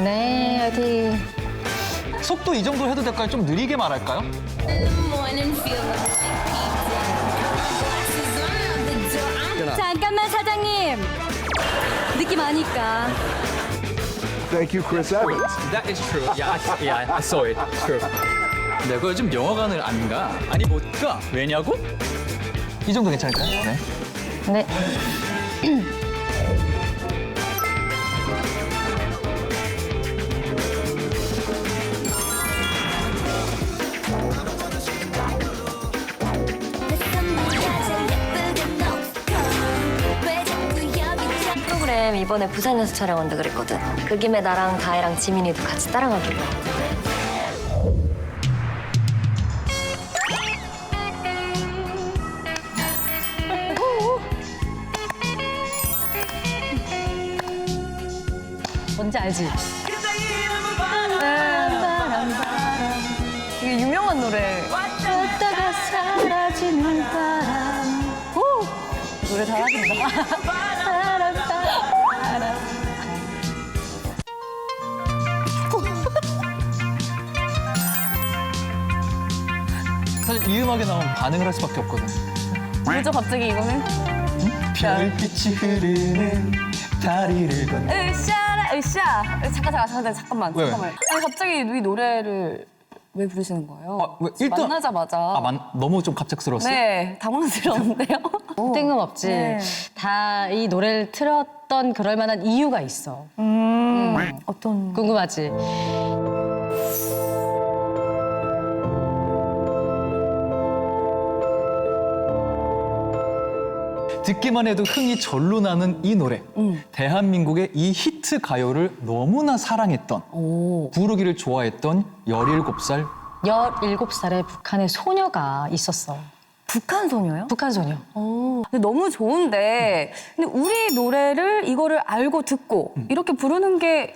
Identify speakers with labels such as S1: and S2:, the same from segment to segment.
S1: 네, 화이팅.
S2: 속도 이 정도 해도 될까요? 좀 느리게 말할까요?
S1: 잠깐만, 사장님. 느낌 아니까.
S3: Thank you, Chris Evans.
S4: That is true. Yeah, I saw it. True. 내가 요즘 영화관을 안 가. 아니 못 가. 왜냐고?
S2: 이 정도 괜찮을까요? 네.
S1: 네. 프로그램 이번에 부산에서 촬영한다 그랬거든. 그 김에 나랑 다혜랑 지민이도 같이 따라가기로. 뭔지 알지?
S5: 되게 유명한 노래.
S1: 왔다가 사라지는 바람.
S5: 노래 잘하신다.
S2: 사실 이 음악에 나오면 반응을 할 수밖에 없거든.
S5: 왜죠 갑자기 이거는?
S2: 별빛이 흐르는 다리를 건너.
S5: 으쌰라 으쌰. 잠깐만.
S2: 왜?
S5: 아니 갑자기 이 노래를 왜 부르시는 거예요?
S2: 아, 왜? 일단-
S5: 만나자마자.
S2: 너무 좀 갑작스러웠어요?
S5: 네, 당황스러운데요?
S1: 뜬금없지.
S5: 네.
S1: 다 이 노래를 틀었던 그럴 만한 이유가 있어.
S5: 어떤?
S1: 궁금하지?
S2: 듣기만 해도 흥이 절로 나는 이 노래. 대한민국의 이 히트 가요를 너무나 사랑했던, 부르기를 좋아했던 17살
S1: 17살의 북한의 소녀가 있었어.
S5: 북한 소녀요?
S1: 북한 소녀.
S5: 근데 너무 좋은데, 근데 우리 노래를 이거를 알고 듣고 이렇게 부르는 게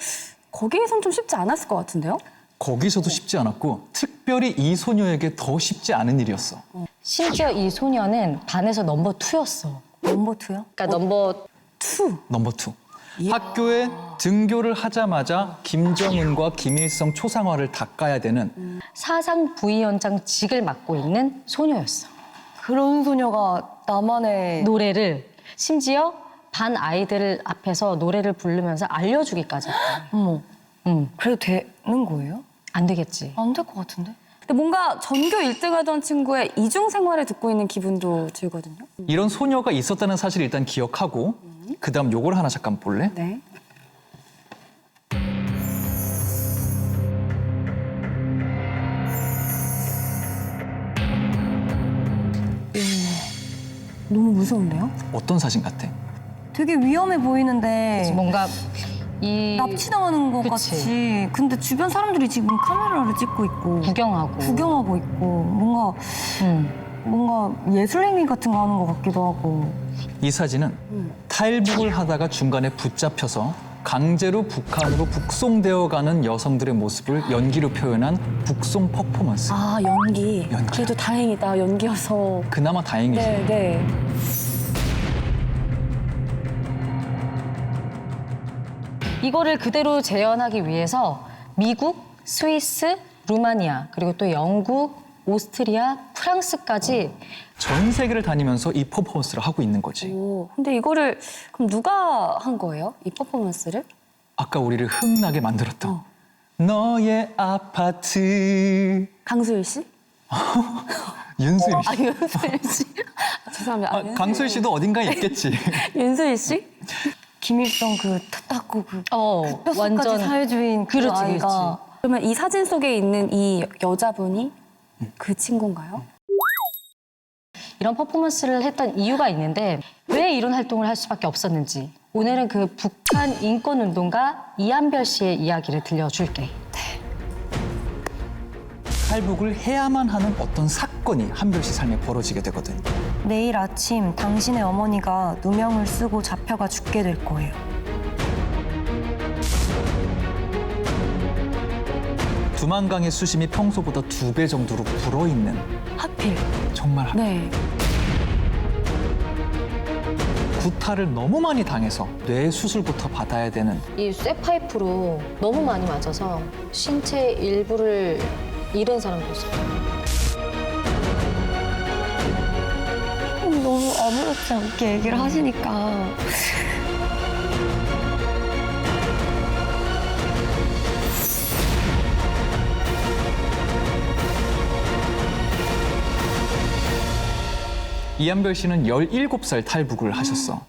S5: 거기에선 좀 쉽지 않았을 것 같은데요?
S2: 거기서도 쉽지 않았고 특별히 이 소녀에게 더 쉽지 않은 일이었어.
S1: 심지어 이 소녀는 반에서 넘버 2였어.
S5: 넘버 투요?
S1: 그러니까 넘버
S5: 투.
S2: 넘버 2. 학교에 등교를 하자마자 김정은과 김일성 초상화를 닦아야 되는
S1: 사상 부위원장직을 맡고 있는 소녀였어.
S5: 그런 소녀가 나만의
S1: 노래를 심지어 반 아이들 앞에서 노래를 부르면서 알려주기까지 했다.
S5: 어머.
S1: 응,
S5: 그래도 되는 거예요?
S1: 안 되겠지.
S5: 안 될 것 같은데? 근데 뭔가 전교 1등 하던 친구의 이중 생활을 듣고 있는 기분도 들거든요.
S2: 이런 소녀가 있었다는 사실을 일단 기억하고 그다음 요걸 하나 잠깐 볼래?
S5: 네. 너무 무서운데요?
S2: 어떤 사진 같아?
S5: 되게 위험해 보이는데
S1: 뭔가 이
S5: 납치당하는 것
S1: 그치.
S5: 같이. 근데 주변 사람들이 지금 카메라를 찍고 있고
S1: 구경하고
S5: 있고 뭔가 예술 행위 같은 거 하는 것 같기도 하고.
S2: 이 사진은 탈북을 하다가 중간에 붙잡혀서 강제로 북한으로 북송되어 가는 여성들의 모습을 연기로 표현한 북송 퍼포먼스.
S5: 아, 연기.
S2: 연기.
S5: 그래도 다행이다, 연기여서.
S2: 그나마 다행이지.
S5: 네, 네.
S1: 이거를 그대로 재현하기 위해서 미국, 스위스, 루마니아 그리고 또 영국, 오스트리아, 프랑스까지
S2: 전 세계를 다니면서 이 퍼포먼스를 하고 있는 거지.
S5: 오, 근데 이거를 그럼 누가 한 거예요? 이 퍼포먼스를?
S2: 아까 우리를 흥나게 만들었던 너의 아파트.
S5: 강수일 씨?
S2: 윤수일 씨.
S5: 아, 윤수일 씨. 아, 죄송합니다. 아,
S2: 강수일 씨도 어딘가에 있겠지.
S5: 윤수일 씨? 김일성 그 탔다고 그 뼛속까지
S1: 완전
S5: 사회주의인 그
S1: 그렇지,
S5: 아이가.
S1: 그렇지.
S5: 그러면 이 사진 속에 있는 이 여자분이 그 친구인가요?
S1: 이런 퍼포먼스를 했던 이유가 있는데 왜 이런 활동을 할 수밖에 없었는지 오늘은 그 북한 인권운동가 이한별 씨의 이야기를 들려줄게.
S2: 탈북을 해야만 하는 어떤 사건이 한별 씨 삶에 벌어지게 되거든.
S6: 내일 아침 당신의 어머니가 누명을 쓰고 잡혀가 죽게 될 거예요.
S2: 두만강의 수심이 평소보다 2배 정도로 불어있는
S5: 하필.
S2: 정말
S5: 네.
S2: 구타를 너무 많이 당해서 뇌 수술부터 받아야 되는
S1: 이 쇠파이프로 너무 많이 맞아서 신체 일부를 잃은 사람도 있어요.
S6: 너무 아무렇지 않게 얘기를 하시니까.
S2: 이한별 씨는 17살 탈북을 하셨어.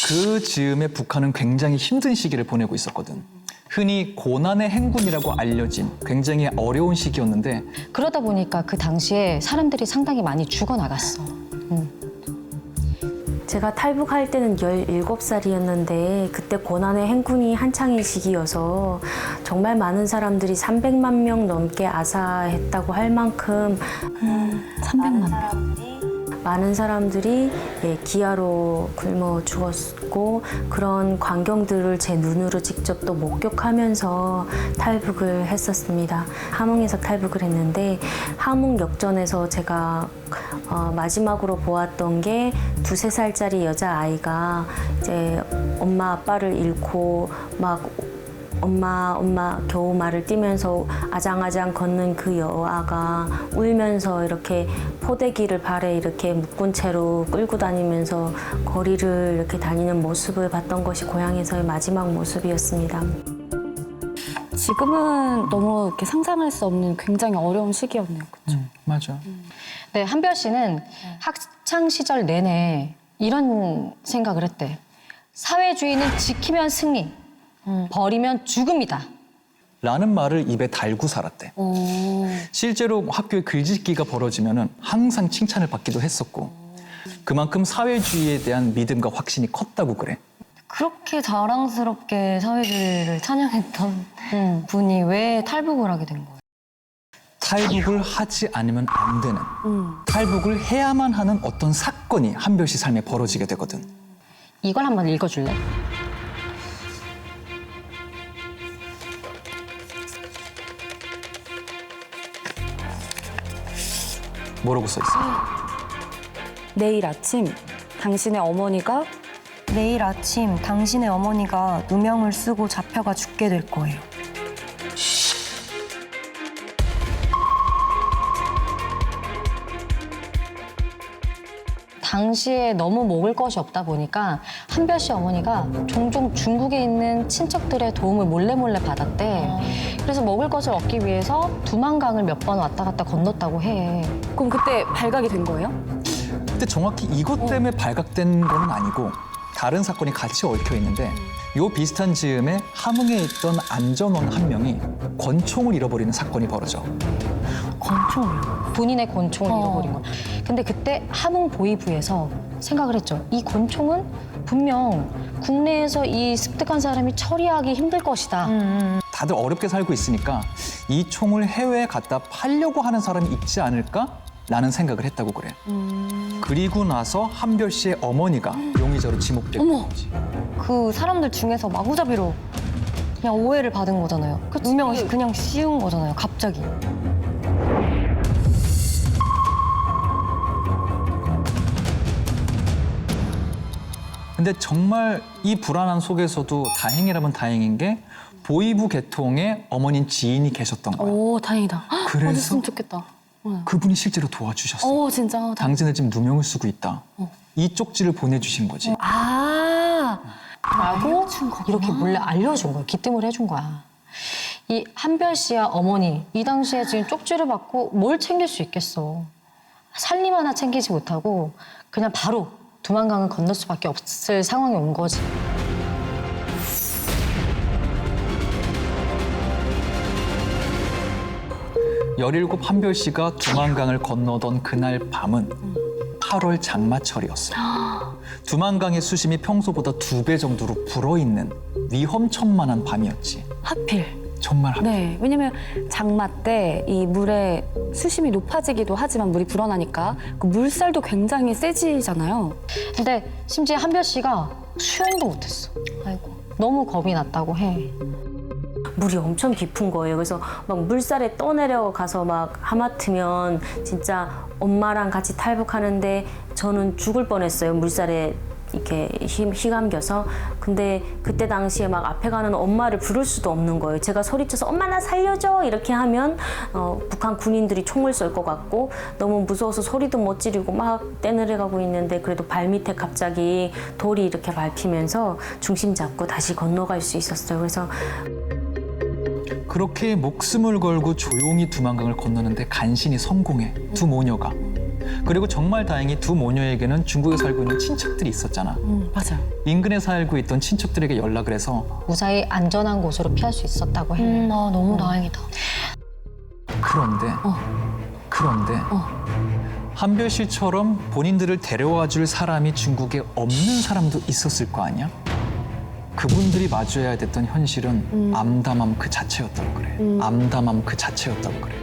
S2: 그 즈음에 북한은 굉장히 힘든 시기를 보내고 있었거든. 흔히 고난의 행군이라고 알려진 굉장히 어려운 시기였는데
S1: 그러다 보니까 그 당시에 사람들이 상당히 많이 죽어나갔어.
S7: 제가 탈북할 때는 17살이었는데 그때 고난의 행군이 한창인 시기여서 정말 많은 사람들이 300만 명 넘게 아사했다고 할 만큼
S5: 300만 명.
S7: 많은 사람들이 기아로 굶어 죽었고 그런 광경들을 제 눈으로 직접 또 목격하면서 탈북을 했었습니다. 함흥에서 탈북을 했는데 함흥 역전에서 제가 마지막으로 보았던 게 2~3살짜리 여자아이가 이제 엄마 아빠를 잃고 막 엄마 겨우 말을 띠면서 아장아장 걷는 그 여아가 울면서 이렇게 포대기를 발에 이렇게 묶은 채로 끌고 다니면서 거리를 이렇게 다니는 모습을 봤던 것이 고향에서의 마지막 모습이었습니다.
S5: 지금은 너무 이렇게 상상할 수 없는 굉장히 어려운 시기였네요. 그렇죠?
S2: 맞아.
S1: 네, 한별 씨는 학창 시절 내내 이런 생각을 했대. 사회주의는 지키면 승리, 버리면 죽음이다.
S2: 라는 말을 입에 달고 살았대. 실제로 학교에 글짓기가 벌어지면은 항상 칭찬을 받기도 했었고 그만큼 사회주의에 대한 믿음과 확신이 컸다고 그래.
S6: 그렇게 자랑스럽게 사회주의를 찬양했던 분이 왜 탈북을 하게 된 거예요?
S2: 탈북을 하지 않으면 안 되는 탈북을 해야만 하는 어떤 사건이 한별 씨 삶에 벌어지게 되거든.
S1: 이걸 한번 읽어줄래?
S2: 뭐라고 써 있어?
S5: 내일 아침 당신의 어머니가
S6: 내일 아침 당신의 어머니가 누명을 쓰고 잡혀가 죽게 될 거예요.
S1: 당시에 너무 먹을 것이 없다 보니까 한별 씨 어머니가 종종 중국에 있는 친척들의 도움을 몰래 받았대. 그래서 먹을 것을 얻기 위해서 두만강을 몇 번 왔다 갔다 건넜다고 해.
S5: 그럼 그때 발각이 된 거예요?
S2: 근데 정확히 이것 때문에 발각된 건 아니고 다른 사건이 같이 얽혀 있는데 요 비슷한 즈음에 함흥에 있던 안전원 한 명이 권총을 잃어버리는 사건이 벌어져.
S6: 권총이요?
S1: 본인의 권총을 잃어버린 거야. 근데 그때 함흥 보위부에서 생각을 했죠. 이 권총은 분명 국내에서 이 습득한 사람이 처리하기 힘들 것이다.
S2: 다들 어렵게 살고 있으니까 이 총을 해외에 갖다 팔려고 하는 사람이 있지 않을까? 라는 생각을 했다고 그래. 그리고 나서 한별 씨의 어머니가 용의자로 지목되고 있지.
S6: 그 사람들 중에서 마구잡이로 그냥 오해를 받은 거잖아요. 누명을 그냥 씌운 거잖아요, 갑자기.
S2: 근데 정말 이 불안한 속에서도 다행이라면 다행인 게 보위부 계통에 어머님 지인이 계셨던 거야.
S5: 오, 다행이다.
S2: 그래서
S5: 맞았으면 좋겠다.
S2: 그분이 실제로 도와주셨어.
S5: 오, 진짜.
S2: 당신은 지금 누명을 쓰고 있다. 이 쪽지를 보내주신 거지.
S1: 라고 이렇게 몰래 알려준 거야. 기뜸을 해준 거야. 이 한별 씨와 어머니 이 당시에 지금 쪽지를 받고 뭘 챙길 수 있겠어. 살림 하나 챙기지 못하고 그냥 바로 두만강을 건널 수밖에 없을 상황이 온 거지.
S2: 열일곱 한별 씨가 두만강을 건너던 그날 밤은 8월 장마철이었어. 두만강의 수심이 평소보다 2배 정도로 불어있는 위험천만한 밤이었지.
S5: 하필.
S2: 정말 하필.
S5: 네, 왜냐면 장마 때 이 물의 수심이 높아지기도 하지만 물이 불어나니까 그 물살도 굉장히 세지잖아요.
S1: 근데 심지어 한별 씨가 수영도 못했어. 아이고. 너무 겁이 났다고 해.
S7: 물이 엄청 깊은 거예요. 그래서 막 물살에 떠내려가서 막 하마터면 진짜 엄마랑 같이 탈북하는데 저는 죽을 뻔했어요. 물살에 이렇게 휘감겨서 근데 그때 당시에 막 앞에 가는 엄마를 부를 수도 없는 거예요. 제가 소리쳐서 엄마 나 살려줘 이렇게 하면 북한 군인들이 총을 쏠 것 같고 너무 무서워서 소리도 못 지르고 막 떼내려가고 있는데 그래도 발밑에 갑자기 돌이 이렇게 밟히면서 중심 잡고 다시 건너갈 수 있었어요. 그래서
S2: 그렇게 목숨을 걸고 조용히 두만강을 건너는데 간신히 성공해, 두 모녀가. 그리고 정말 다행히 두 모녀에게는 중국에 살고 있는 친척들이 있었잖아.
S5: 맞아요.
S2: 인근에 살고 있던 친척들에게 연락을 해서
S1: 무사히 안전한 곳으로 피할 수 있었다고 해.
S6: 너무 다행이다.
S2: 그런데 한별 씨처럼 본인들을 데려와 줄 사람이 중국에 없는 사람도 있었을 거 아니야? 그분들이 마주해야 됐던 현실은 암담함 그 자체였다고 그래. 암담함 그 자체였다고 그래.